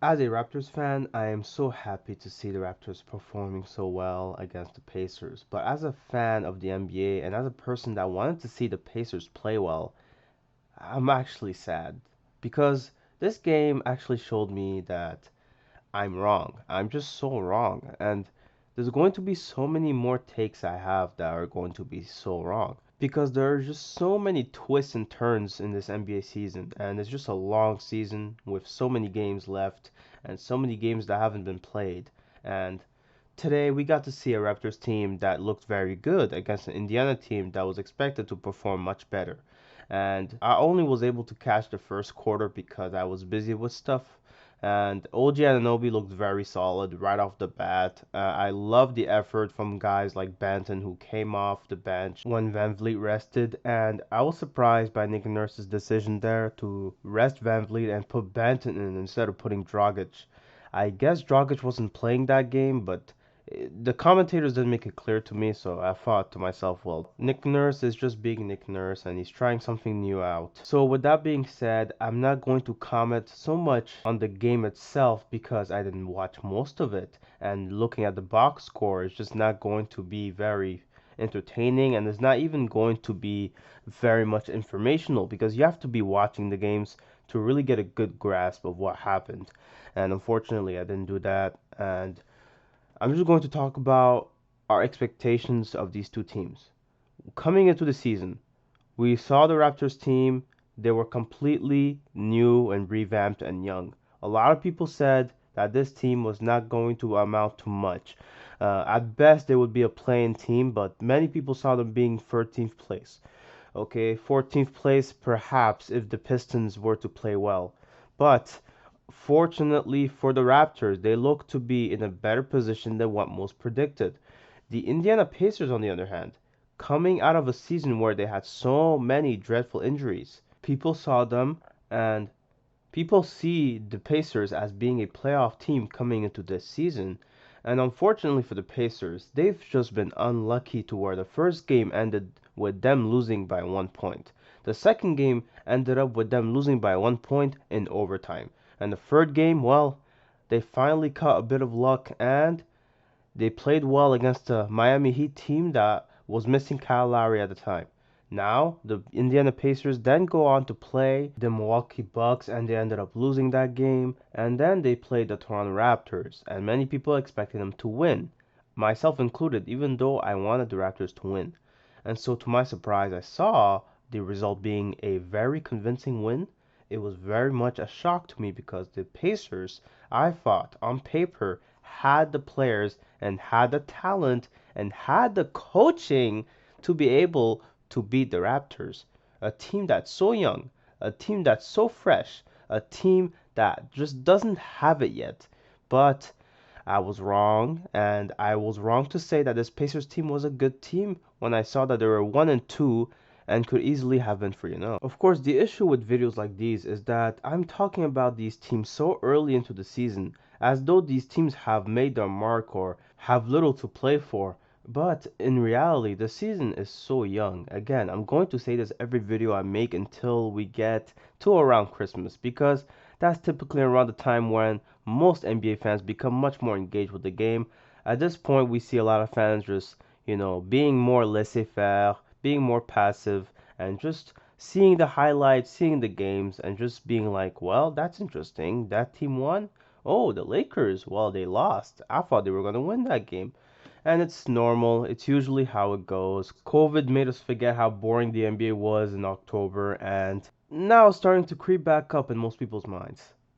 As a Raptors fan, I am so happy to see the Raptors performing so well against the Pacers. But as a fan of the NBA and as a person that wanted to see the Pacers play well, I'm actually sad because this game actually showed me that I'm wrong. I'm just so wrong. And there's going to be so many more takes I have that are going to be so wrong. Because there are just so many twists and turns in this NBA season. And it's just a long season with so many games left and so many games that haven't been played. And today we got to see a Raptors team that looked very good against an Indiana team that was expected to perform much better. And I only was able to catch the first quarter because I was busy with stuff. And OG Anunoby looked very solid right off the bat. I love the effort from guys like Banton who came off the bench when Van Vliet rested. And I was surprised by Nick Nurse's decision there to rest Van Vliet and put Banton in instead of putting Dragic. I guess Dragic wasn't playing that game, but the commentators didn't make it clear to me, so I thought to myself, well, Nick Nurse is just being Nick Nurse and he's trying something new out. So, with that being said, I'm not going to comment so much on the game itself because I didn't watch most of it, and looking at the box score is just not going to be very entertaining and it's not even going to be very much informational because you have to be watching the games to really get a good grasp of what happened. And unfortunately, I didn't do that. And I'm just going to talk about our expectations of these two teams. Coming into the season, we saw the Raptors team, they were completely new and revamped and young. A lot of people said that this team was not going to amount to much. At best, they would be a playing team, but many people saw them being 13th place. Okay, 14th place perhaps if the Pistons were to play well. But fortunately for the Raptors, they look to be in a better position than what most predicted. The Indiana Pacers, on the other hand, coming out of a season where they had so many dreadful injuries, people saw them and people see the Pacers as being a playoff team coming into this season. And unfortunately for the Pacers, they've just been unlucky to where the first game ended with them losing by 1 point. The second game ended up with them losing by 1 point in overtime. And the third game, well, they finally caught a bit of luck and they played well against the Miami Heat team that was missing Kyle Lowry at the time. Now, the Indiana Pacers then go on to play the Milwaukee Bucks and they ended up losing that game. And then they played the Toronto Raptors, and many people expected them to win, myself included, even though I wanted the Raptors to win. And so, to my surprise, I saw the result being a very convincing win. It was very much a shock to me because the Pacers, I thought, on paper, had the players and had the talent and had the coaching to be able to beat the Raptors. A team that's so young, a team that's so fresh, a team that just doesn't have it yet. But I was wrong, and I was wrong to say that this Pacers team was a good team when I saw that they were 1-2 and could easily have been 3-0. Of course, the issue with videos like these is that I'm talking about these teams so early into the season, as though these teams have made their mark or have little to play for. But in reality, the season is so young. Again, I'm going to say this every video I make until we get to around Christmas because that's typically around the time when most NBA fans become much more engaged with the game. At this point, we see a lot of fans just, being more laissez-faire, being more passive, and just seeing the highlights, seeing the games, and just being like, well, that's interesting. That team won? Oh, the Lakers, well, they lost. I thought they were going to win that game. And it's normal. It's usually how it goes. COVID made us forget how boring the NBA was in October, and now it's starting to creep back up in most people's minds.